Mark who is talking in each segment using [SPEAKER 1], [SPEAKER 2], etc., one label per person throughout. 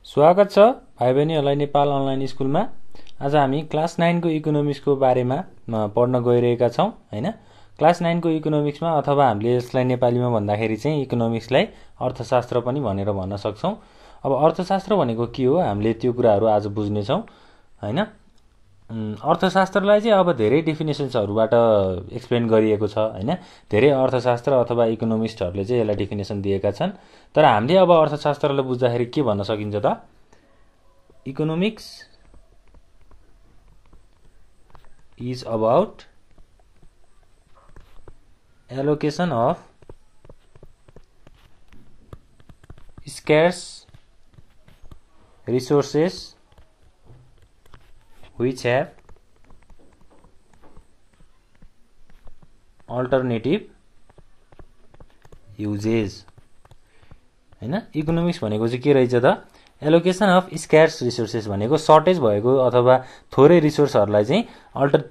[SPEAKER 1] स्वागत छ भाइ बहिनीहरुलाई नेपाल अनलाइन स्कुलमा। आज हामी क्लास 9 को इकोनोमिक्सको बारेमा पढ्न गइरहेका छौं हैन। क्लास 9 को इकोनोमिक्समा अथवा हामीले यसलाई नेपालीमा भन्दाखेरि चाहिँ इकोनोमिक्सलाई अर्थशास्त्र पनि भनेर भन्न सक्छौं। अब अर्थशास्त्र भनेको के हो हामीले त्यो कुराहरु आज बुझ्ने छौं हैन। अर्थशास्त्रलाई चाहिँ अब धेरै डेफिनेसन्सहरुबाट एक्सप्लेन गरिएको छ हैन। धेरै अर्थशास्त्र अथवा इकोनोमिस्टहरुले चाहिँ यसलाई डेफिनेसन दिएका छन्। तर हामीले अब अर्थशास्त्रलाई बुझ्दाखेरि के भन्न सकिन्छ त? Economics is about allocation of scarce resources which have alternative uses हैन। इकोनोमिक्स भनेको चाहिँ के रहेछ त? एलोकेसन अफ स्क्यार्स रिसोर्सेस भनेको सर्टेज भएको अथवा थोरै रिसोर्सहरुलाई चाहिँ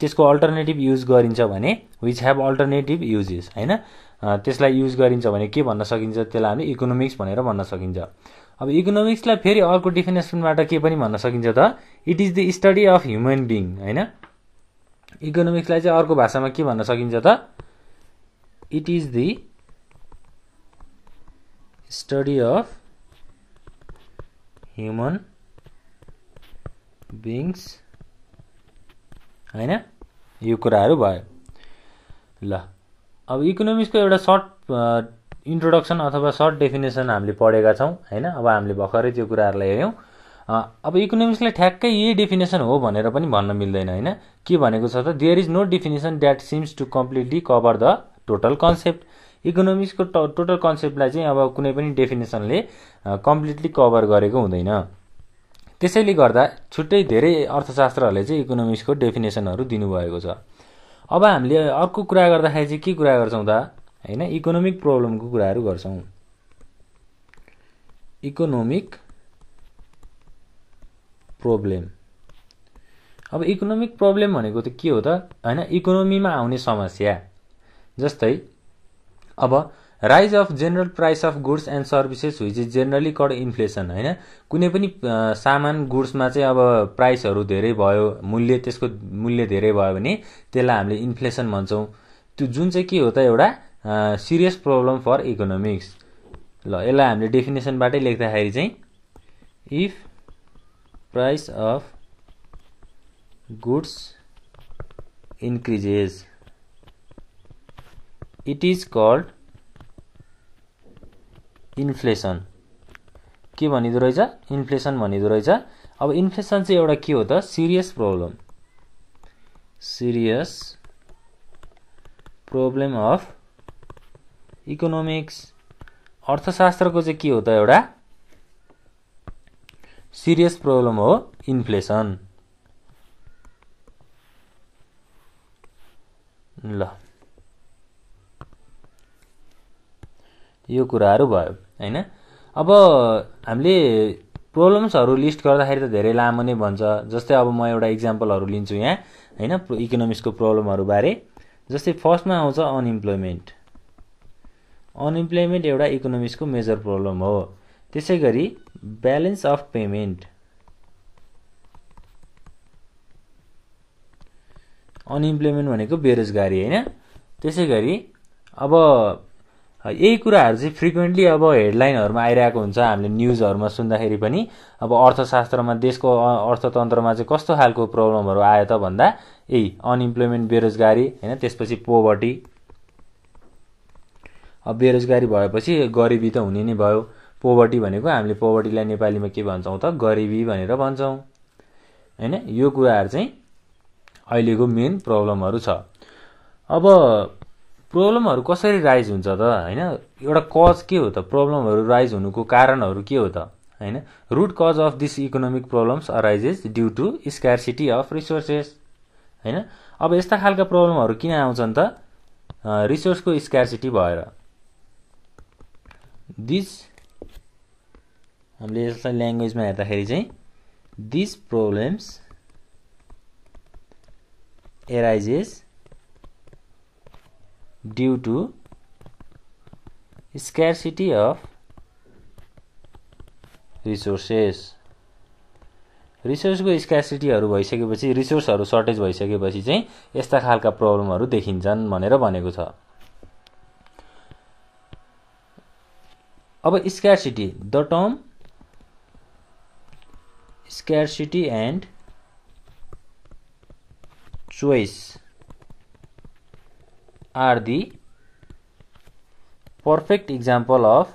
[SPEAKER 1] त्यसको अल्टरनेटिभ युज गरिन्छ भने व्हिच हैव अल्टरनेटिभ युजेस हैन। त्यसलाई युज गरिन्छ भने के भन्न सकिन्छ? त्यसलाई हामी इकोनोमिक्स भनेर भन्न सकिन्छ। अब इकोनोमिक्सलाई फेरि अर्को डेफिनेसनबाट के पनि भन्न सकिन्छ त? It is the study of human being हैन। इकोनोमिक्सलाई चाहिँ अर्को भाषामा के भन्न सकिन्छ त? It is the study of human beings हैन। यो कुराहरु भयो। ल अब इकोनोमिक्सको एउटा सर्ट इन्ट्रोडक्सन अथवा सर्ट डेफिनेसन हामीले पढेका छौं हैन। अब हामीले भर्खरै त्यो कुराहरुलाई हेर्यौं। अब इकोनोमिक्सलाई ठ्याक्कै यही डेफिनेसन हो भनेर पनि भन्न मिल्दैन हैन। के भनेको छ त? There is no definition that seems to completely cover the total concept. इकोनोमिक्सको टोटल कन्सेप्टलाई चाहिँ अब कुनै पनि डेफिनेसनले कम्प्लिटली कभर गरेको हुँदैन। त्यसैले गर्दा छुट्टै धेरै अर्थशास्त्रहरूले चाहिँ इकोनोमिक्सको डेफिनेसनहरु दिनुभएको छ। अब हामीले अर्को कुरा गर्दाखेरि चाहिँ के कुरा गर्छौं त हैन? इकोनोमिक प्रब्लमको कुराहरु गर्छौं। Economic problem. अब इकोनोमिक प्रब्लम भनेको त के हो त हैन? इकोनोमीमा आउने समस्या जस्तै अब rise of general price of goods and services which is generally called inflation हैन। कुनै पनि सामान गुड्समा चाहिँ अब प्राइसहरु धेरै भयो, त्यसको मूल्य धेरै भयो भने त्यसलाई हामीले इन्फ्लेसन भन्छौं। त्यो जुन चाहिँ के हो त? एउटा सिरियस प्रब्लम फर इकोनोमिक्स। ल यसलाई हामीले डेफिनेसनबाटै लेख्दाखेरि चाहिँ if price of goods increases it is called inflation. के भनिदो रहेछ? इन्फ्लेसन भनिदो रहेछ। अब इन्फ्लेसन चाहिँ एउटा के हो त? Serious problem of economics. अर्थशास्त्रको चाहिँ के हो त? एउटा सिरियस प्रब्लम हो इन्फ्लेसन। ल यो कुराहरु भयो हैन। अब हामीले प्रब्लम्सहरु लिस्ट गर्दाखेरि त धेरै लामो नै भन्छ। जस्तै अब म एउटा एक्जाम्पलहरु लिन्छु यहाँ हैन इकोनोमिक्सको प्रब्लमहरु बारे। जस्तै फर्स्टमा आउँछ अनइम्प्लोयमेन्ट। अनइम्प्लोयमेन्ट एउटा इकोनोमिक्सको मेजर प्रब्लम हो। त्यसैगरी ब्यालेन्स अफ पेमेन्ट। अनइम्प्लोयमेन्ट भनेको बेरोजगारी हैन। त्यसैगरी अब यही कुराहरु चाहिँ फ्रिक्वेन्टली अब हेडलाइनहरुमा आइरहेको हुन्छ। हामीले न्यूजहरुमा सुन्दाखेरि पनि अब अर्थशास्त्रमा देशको अर्थतन्त्रमा चाहिँ कस्तो खालको प्रब्लमहरु आयो त भन्दा यही अनइम्प्लोयमेन्ट बेरोजगारी हैन। त्यसपछि पोभर्टी। अब बेरोजगारी भएपछि गरिबी त हुने नै भयो। पोभर्टी भनेको हामीले पोभर्टीलाई नेपालीमा के भन्छौं त? गरिबी भनेर भन्छौं हैन। यो कुराहरु चाहिँ अहिलेको मेन प्रब्लमहरु छ। अब प्रब्लमहरु कसरी राइज हुन्छ त हैन? एउटा कज के हो त? प्रब्लमहरु राइज हुनुको कारणहरु के हो त हैन? Root cause of this economic problems arises due to scarcity of resources हैन। अब यस्ता खालका प्रब्लमहरु किन आउँछन् त? रिसोर्सको स्कार्सिटी भएर। दिस हामीले यसलाई ल्याङ्ग्वेजमा हेर्दाखेरि चाहिँ this problems arises due to scarcity of resources रिसोर्सको स्क्यासिटीहरू भइसकेपछि, रिसोर्सहरू सर्टेज भइसकेपछि चाहिँ यस्ता खालका प्रब्लमहरू देखिन्छन् भनेर भनेको छ। अब scarcity, the term scarcity and choice are the perfect example of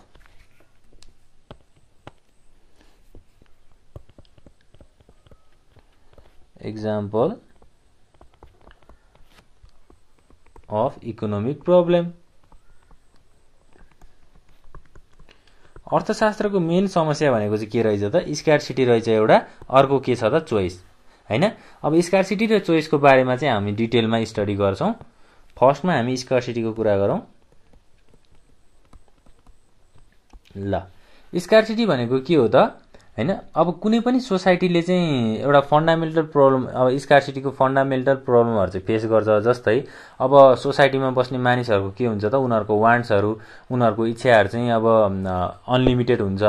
[SPEAKER 1] economic problem। अर्थशास्त्रको मेन समस्या भनेको चाहिँ के रहेछ त? स्क्यार्सिटी रहेछ एउटा, अर्को के छ त? चोइस, हैन? अब स्क्यार्सिटी र चोइसको बारेमा चाहिँ हामी डिटेलमा स्टडी गर्छौं। फर्स्टमा हामी स्क्यार्सिटीको कुरा गरौं। ल, स्क्यार्सिटी भनेको के हो त? हैन, अब कुनै पनि सोसाइटीले चाहिँ एउटा फन्डामेन्टल प्रब्लम, अब स्क्यार्सिटीको फन्डामेन्टल प्रब्लमहरु चाहिँ फेस गर्छ। जस्तै अब सोसाइटीमा बस्ने मानिसहरुको के हुन्छ त? उनीहरुको वान्ट्सहरु, उनीहरुको इच्छाहरु चाहिँ अब अनलिमिटेड हुन्छ,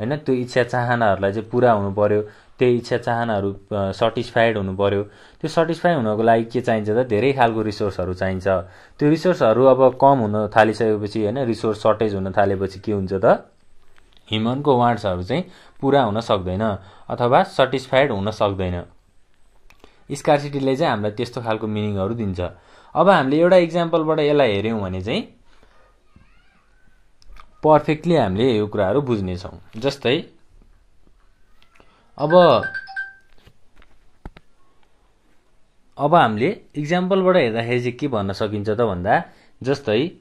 [SPEAKER 1] हैन? त्यो इच्छा चाहनाहरुलाई चाहिँ पूरा हुनु पर्यो, त्यही इच्छा चाहनाहरु सटिस्फाइड हुनु पर्यो। त्यो सटिस्फाई हुनको लागि के चाहिन्छ त? धेरै खालको रिसोर्सहरु चाहिन्छ। त्यो रिसोर्सहरु अब कम हुन थालिसकेपछि, हैन, रिसोर्स सर्टेज हुन थालेपछि के हुन्छ त? ह्युमनको वान्ट्सहरु चाहिँ पूरा हुन सक्दैन अथवा सटिस्फाइड हुन सक्दैन। स्क्यार्सिटीले चाहिँ हामीलाई त्यस्तो खालको मिनिङहरु दिन्छ। अब हामीले एउटा एक्जाम्पलबाट यसलाई हेर्यौं भने चाहिँ पर्फेक्टली हामीले यो कुराहरु बुझ्ने छौं। जस्तै अब हामीले एक्जाम्पलबाट हेर्दाखेरि चाहिँ के भन्न सकिन्छ त भन्दा, जस्तै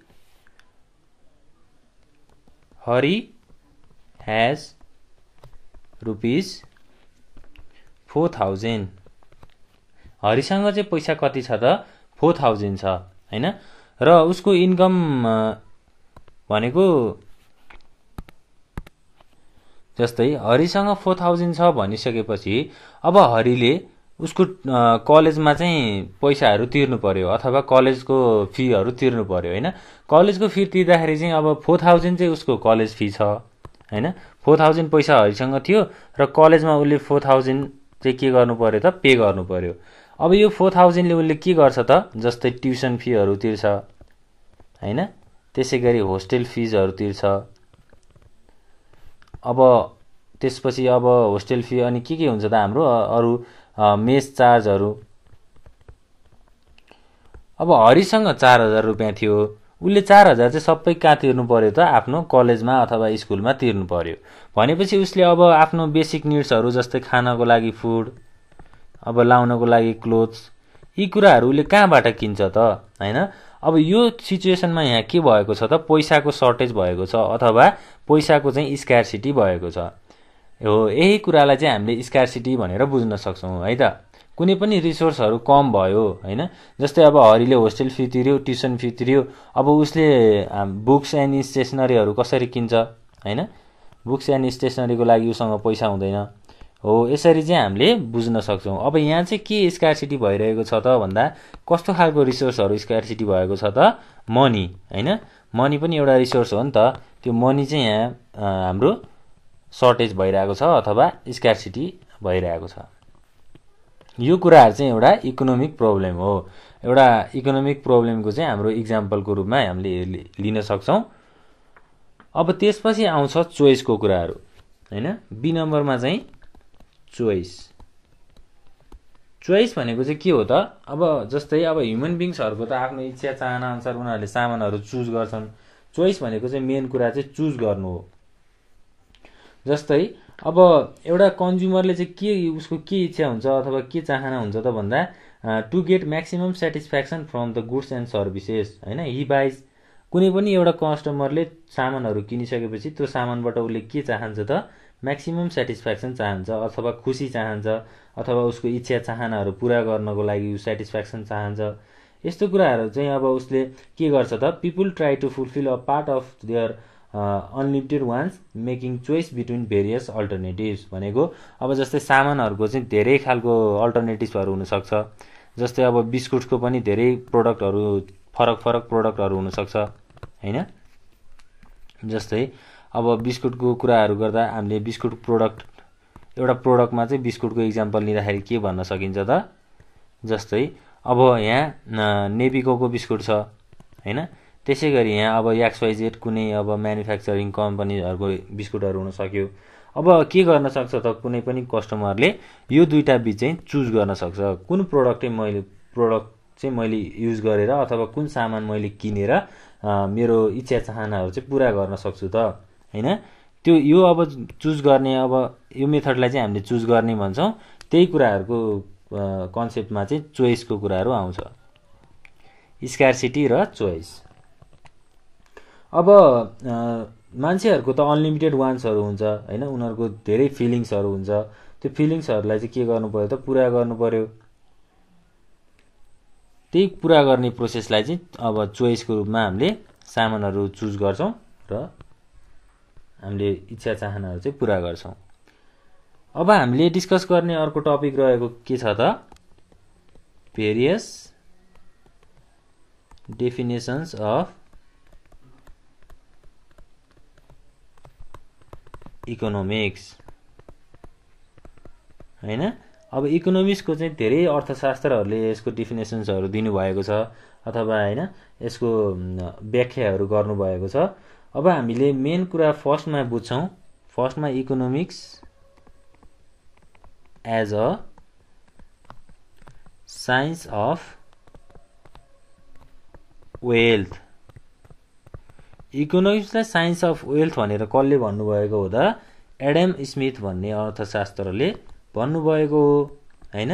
[SPEAKER 1] हरि has rupees 4000। हरिसँग चाहिँ पैसा कति छ त? 4000 छ, हैन? र उसको इन्कम भनेको, जस्तै हरिसँग 4000 छ भनिसकेपछि अब हरिले उसको कलेजमा चाहिँ पैसाहरु तिर्नु पर्यो अथवा कलेजको फीहरु तिर्नु पर्यो, हैन? कलेजको फी तिर्दाखेरि चाहिँ अब 4000 चाहिँ उसको कलेज फी छ, हैन? 4000 पैसा हरिसँग थियो र कलेजमा उसले 4000 चाहिँ के गर्नु पर्यो त? पे गर्नु पर्यो। अब यो 4000 ले उसले के गर्छ त? जस्तै ट्युसन फीहरु तिर्छ, हैन? त्यसैगरी होस्टेल फिजहरु तिर्छ। अब त्यसपछि अब होस्टेल फी अनि के हुन्छ त हाम्रो अरु मेस चार्जहरु। अब हरिसँग 4000 रुपैयाँ थियो, उले 4000 चाहिँ सबै कहाँ तिर्नु पर्यो त? आफ्नो कलेजमा अथवा स्कुलमा तिर्नु पर्यो। भनेपछि उसले अब आफ्नो बेसिक नीड्सहरु जस्तै खानको लागि फुड, अब लाउनको लागि क्लोथ्स, यी कुराहरु उले कहाँबाट किन्छ त? हैन? अब यो सिचुएसनमा यहाँ के भएको छ त? पैसाको सर्टेज भएको छ अथवा पैसाको चाहिँ स्क्यार्सिटी भएको छ। हो, यही कुरालाई चाहिँ हामीले स्क्यार्सिटी भनेर बुझ्न सक्छौं, है त? कुनै पनि रिसोर्सहरु कम भयो, हैन? जस्तै अब हरिले होस्टेल फी तिर्यो, ट्युसन फी तिर्यो, अब उसले बुक्स एन्ड स्टेशनरीहरु कसरी किन्छ, हैन? बुक्स एन्ड स्टेशनरीको लागि उसँग पैसा हुँदैन। हो, यसरी चाहिँ हामीले बुझ्न सक्छौं। अब यहाँ चाहिँ के स्क्यार्सिटी भइरहेको छ त भन्दा, कस्तो खालको रिसोर्सहरु स्क्यार्सिटी भएको छ त? मनी, हैन? मनी पनि एउटा रिसोर्स हो नि त। त्यो मनी चाहिँ यहाँ हाम्रो सर्टेज भइरहेको छ अथवा स्क्यार्सिटी भइरहेको छ। यो कुराहरु चाहिँ एउटा इकोनोमिक प्रब्लम हो। एउटा इकोनोमिक प्रब्लमको चाहिँ हाम्रो एक्जाम्पलको रूपमा हामीले लिन सक्छौं। अब त्यसपछि आउँछ चोइसको कुराहरु, हैन? बी नम्बरमा चाहिँ चोइस। चोइस भनेको चाहिँ के हो त? अब जस्तै अब ह्युमन बीइङ्सहरुको त आफ्नो इच्छा चाहना अनुसार उनीहरुले सामानहरु चुज गर्छन्। चोइस भनेको चाहिँ मेन कुरा चाहिँ चुज गर्नु हो। जस्तै अब एउटा कन्ज्युमरले चाहिँ के उसको के इच्छा हुन्छ अथवा के चाहना हुन्छ त भन्दा, to get maximum satisfaction from the goods and services, हैन? ही बाइज, कुनै पनि एउटा कस्टमरले सामानहरु किनिसकेपछि त्यो सामानबाट उसले के चाहन्छ त? म्याक्सिमम स्याटिस्फ्याक्सन चाहन्छ अथवा खुशी चाहन्छ अथवा उसको इच्छा चाहनाहरु पूरा गर्नको लागि स्याटिस्फ्याक्सन चाहन्छ। यस्तो कुराहरु चाहिँ अब उसले के गर्छ त? People try to fulfil a part of their unlimited wants making choice between various alternatives भनेको, अब जस्तै सामानहरुको चाहिँ धेरै खालको अल्टरनेटिभ्सहरु हुन सक्छ। जस्तै अब बिस्कुटको पनि धेरै प्रोडक्टहरु, फरक फरक प्रोडक्टहरु हुन सक्छ, हैन? जस्तै अब बिस्कुटको कुराहरु गर्दा हामीले बिस्कुट प्रोडक्ट एउटा प्रोडक्टमा चाहिँ बिस्कुटको इक्जाम्पल लिँदाखेरि के भन्न सकिन्छ त, जस्तै अब यहाँ नेबिकोको बिस्कुट छ हैन, त्यसै गरी यहाँ अब XYZ कुनै अब म्यानुफ्याक्चरिङ कम्पनीहरूको बिस्कुटहरू हुन सक्यो। अब के गर्न सक्छ त, कुनै पनि कस्टमरले यो दुईटा बिच चाहिँ चुज गर्न सक्छ, कुन प्रोडक्ट चाहिँ मैले युज गरेर अथवा कुन सामान मैले किनेर मेरो इच्छा चाहनाहरू चाहिँ पुरा गर्न सक्छु त हैन। त्यो यो अब चुज गर्ने, अब यो मेथडलाई चाहिँ हामीले चुज गर्ने भन्छौँ। त्यही कुराहरूको कन्सेप्टमा चाहिँ चोइसको कुराहरू आउँछ, स्कार्सिटी र चोइस। अब मान्छेहरूको त अनलिमिटेड वान्ट्सहरू हुन्छ हैन, उनीहरूको धेरै फिलिङ्सहरू हुन्छ। त्यो फिलिङ्सहरूलाई चाहिँ के गर्नु पर्यो त, पुरा गर्नु पर्यो। त्यही पुरा गर्ने प्रोसेसलाई चाहिँ अब चोइसको रूपमा हामीले सामानहरू चुज गर्छौँ र हामीले इच्छा चाहनाहरू चाहिँ पुरा गर्छौँ। अब हामीले डिस्कस गर्ने अर्को टपिक रहेको के छ त, भेरियस डेफिनेसन्स अफ इकोनोमिक्स हैन। अब इकोनोमिक्सको चाहिँ धेरै अर्थशास्त्रहरूले यसको डिफिनेसन्सहरू दिनुभएको छ अथवा हैन यसको व्याख्याहरू गर्नुभएको छ। अब हामीले मेन कुरा फर्स्टमा बुझ्छौँ। फर्स्टमा economics as a science of wealth. इकोनोमिक्सलाई साइन्स अफ वेल्थ भनेर कसले भन्नुभएको हो त, एडम स्मिथ भन्ने अर्थशास्त्रले भन्नुभएको हो हैन।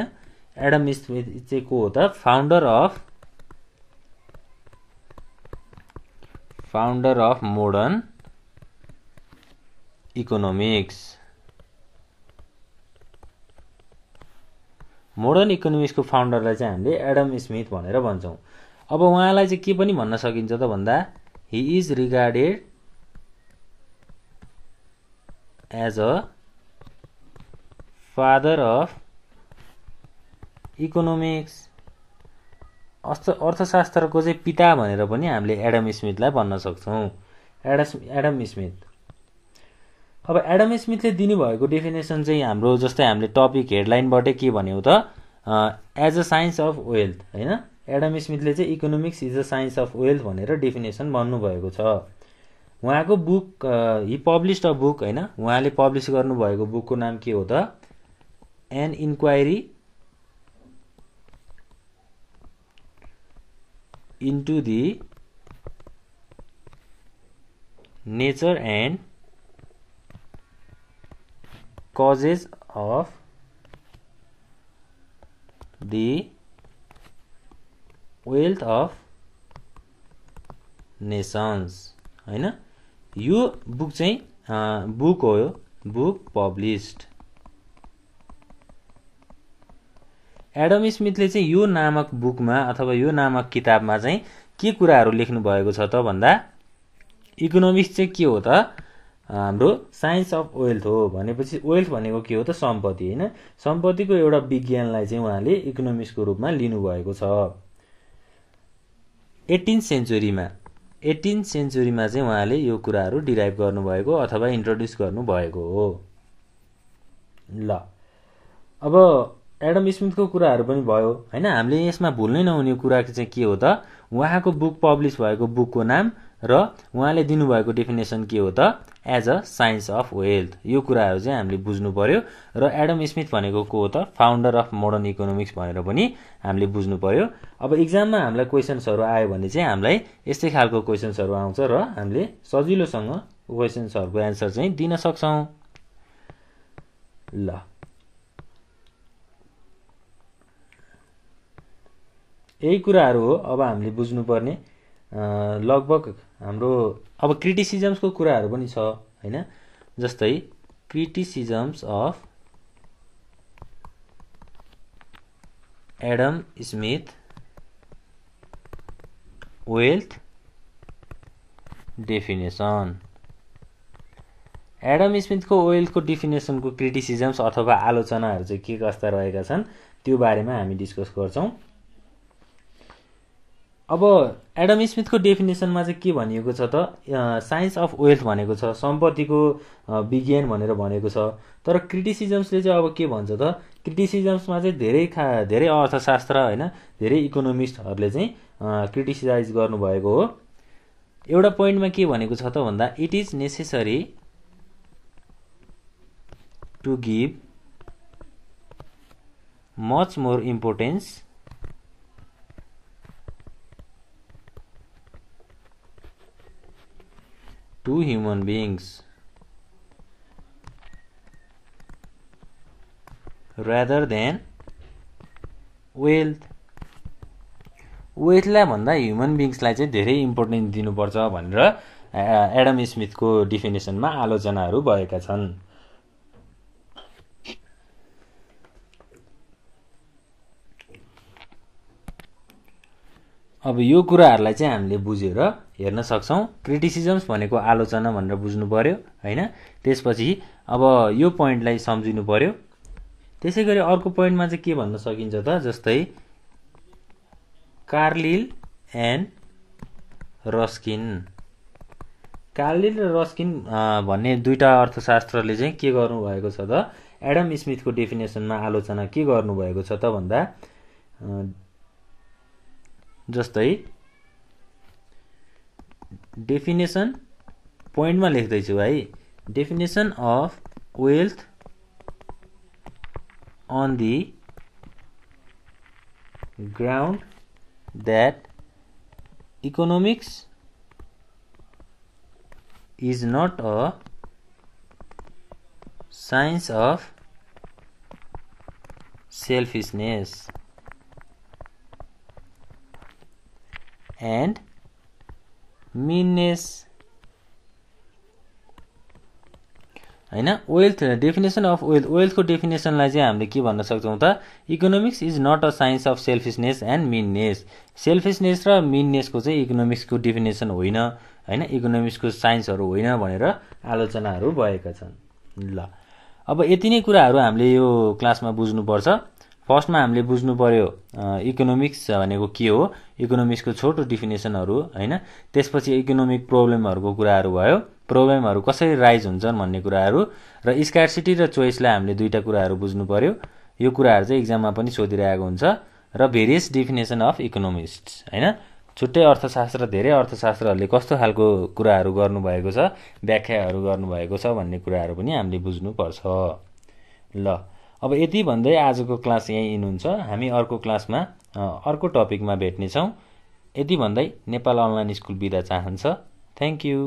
[SPEAKER 1] एडम स्मिथ चाहिँ को हो त, founder of modern economics. Modern इकोनोमिक्सको फाउन्डरलाई चाहिँ हामीले एडम स्मिथ भनेर भन्छौँ। अब उहाँलाई चाहिँ के पनि भन्न सकिन्छ त भन्दा, he is regarded as a father of economics। अर्थशास्त्रको चाहिँ पिता भनेर पनि हामीले एडम स्मिथलाई भन्न सक्छौँ, एडम स्मिथ। अब एडम स्मिथले दिनुभएको डेफिनेसन चाहिँ हाम्रो जस्तै हामीले टपिक हेडलाइनबाटै के भन्यौँ त, as a science of wealth हैन। एडम स्मिथले चाहिँ economics is a science of wealth भनेर डेफिनेसन भन्नुभएको छ। उहाँको book, he published a book हैन, उहाँले पब्लिस गर्नुभएको बुकको नाम के हो त, an inquiry into the nature and causes of the wealth of nations हैन। यो बुक चाहिँ बुक हो, यो बुक पब्लिस्ड। एडम स्मिथले चाहिँ यो नामक बुकमा अथवा यो नामक किताबमा चाहिँ के कुराहरू लेख्नु भएको छ त भन्दा, इकोनोमिक्स चाहिँ के हो त, हाम्रो साइन्स अफ वेल्थ हो। भनेपछि वेल्थ भनेको के हो त, सम्पत्ति हैन। सम्पत्तिको एउटा विज्ञानलाई चाहिँ उहाँले इकोनोमिक्सको रूपमा लिनुभएको छ। 18th सेन्चुरीमा चाहिँ उहाँले यो कुराहरू डिराइभ गर्नुभएको अथवा इन्ट्रोड्युस गर्नुभएको हो। ल अब एडम स्मिथको कुराहरू पनि भयो हैन। हामीले यसमा भुल्नै नहुने कुरा चाहिँ के हो त, उहाँको बुक पब्लिस भएको बुकको नाम र उहाँले दिनुभएको डेफिनेसन के हो त, as a science of wealth. यो कुराहरू चाहिँ हामीले बुझ्नु पर्यो। र एडम स्मिथ भनेको को हो त, फाउन्डर अफ मोडर्न इकोनोमिक्स भनेर पनि हामीले बुझ्नु पर्यो। अब इक्जाममा हामीलाई क्वेसन्सहरू आयो भने चाहिँ हामीलाई यस्तै खालको क्वेसन्सहरू आउँछ र हामीले सजिलोसँग क्वेसन्सहरूको एन्सर चाहिँ दिन सक्छौँ। ल यही कुराहरू हो अब हामीले बुझ्नुपर्ने। लगभग हाम्रो अब क्रिटिसिजम्सको कुराहरू पनि छ हैन। जस्तै criticisms of Adam Smith wealth definition. Adam स्मिथको वेल्थको डेफिनेसनको क्रिटिसिजम्स अथवा आलोचनाहरू चाहिँ के कस्ता रहेका छन् त्यो बारेमा हामी डिस्कस गर्छौँ। अब एडम स्मिथको डेफिनेसनमा चाहिँ के भनिएको छ त साइन्स अफ वेल्थ भनेको छ, सम्पत्तिको विज्ञान भनेर भनेको छ। तर क्रिटिसिजम्सले चाहिँ अब के भन्छ त, क्रिटिसिजम्समा चाहिँ धेरै अर्थशास्त्र होइन धेरै इकोनोमिस्टहरूले चाहिँ क्रिटिसाइज गर्नुभएको हो। एउटा पोइन्टमा के भनेको छ त भन्दा it is necessary to give much more importance to human beings rather than wealth। वेल्थलाई भन्दा ह्युमन बिङ्सलाई चाहिँ धेरै इम्पोर्टेन्स दिनुपर्छ भनेर एडम स्मिथको डिफिनेसनमा आलोचनाहरू भएका छन्। अब यो कुराहरूलाई चाहिँ हामीले बुझेर हेर्न सक्छौँ। क्रिटिसिजम्स भनेको आलोचना भनेर बुझ्नु पर्यो होइन। त्यसपछि अब यो पोइन्टलाई सम्झिनु पर्यो। त्यसै गरी अर्को पोइन्टमा चाहिँ के भन्न सकिन्छ त, जस्तै कार्लिल एन्ड रस्किन। कार्लिल र रस्किन भन्ने दुईटा अर्थशास्त्रले चाहिँ के गर्नुभएको छ त, एडम स्मिथको डेफिनेसनमा आलोचना के गर्नुभएको छ त भन्दा जस्तै डेफिनेसन पोइन्टमा लेख्दैछु है, definition of wealth on the ground that economics is not a science of selfishness and meanness हैन। वेल्थ डेफिनेसन अफ वेल्थको डेफिनेसनलाई चाहिँ हामीले के भन्न सक्छौँ त, economics is not a science of selfishness and meanness. Selfishness र मिननेसको चाहिँ इकोनोमिक्सको डेफिनेसन होइन होइन, इकोनोमिक्सको साइन्सहरू होइन भनेर आलोचनाहरू भएका छन्। ल अब यति नै कुराहरू हामीले यो क्लासमा बुझ्नुपर्छ। फर्स्टमा हामीले बुझ्नु पर्यो इकोनोमिक्स भनेको के हो, इकोनोमिक्सको छोटो डिफिनेसनहरू होइन। त्यसपछि इकोनोमिक प्रब्लमहरूको कुराहरू भयो, प्रब्लमहरू कसरी राइज हुन्छन् भन्ने कुराहरू, र स्कार्सिटी र चोइसलाई हामीले दुईटा कुराहरू बुझ्नु पर्यो। यो कुराहरू चाहिँ इक्जाममा पनि सोधिरहेको हुन्छ। र भेरियस डेफिनेसन अफ इकोनोमिस्ट होइन, छुट्टै अर्थशास्त्र धेरै अर्थशास्त्रहरूले कस्तो खालको कुराहरू गर्नुभएको छ, व्याख्याहरू गर्नुभएको छ भन्ने कुराहरू पनि हामीले बुझ्नुपर्छ। ल अब यति भन्दै आजको क्लास यहीँ इन हुन्छ। हामी अर्को क्लासमा अर्को टपिकमा भेट्नेछौँ। यति भन्दै नेपाल अनलाइन स्कुल बिदा चाहन्छ। Thank you.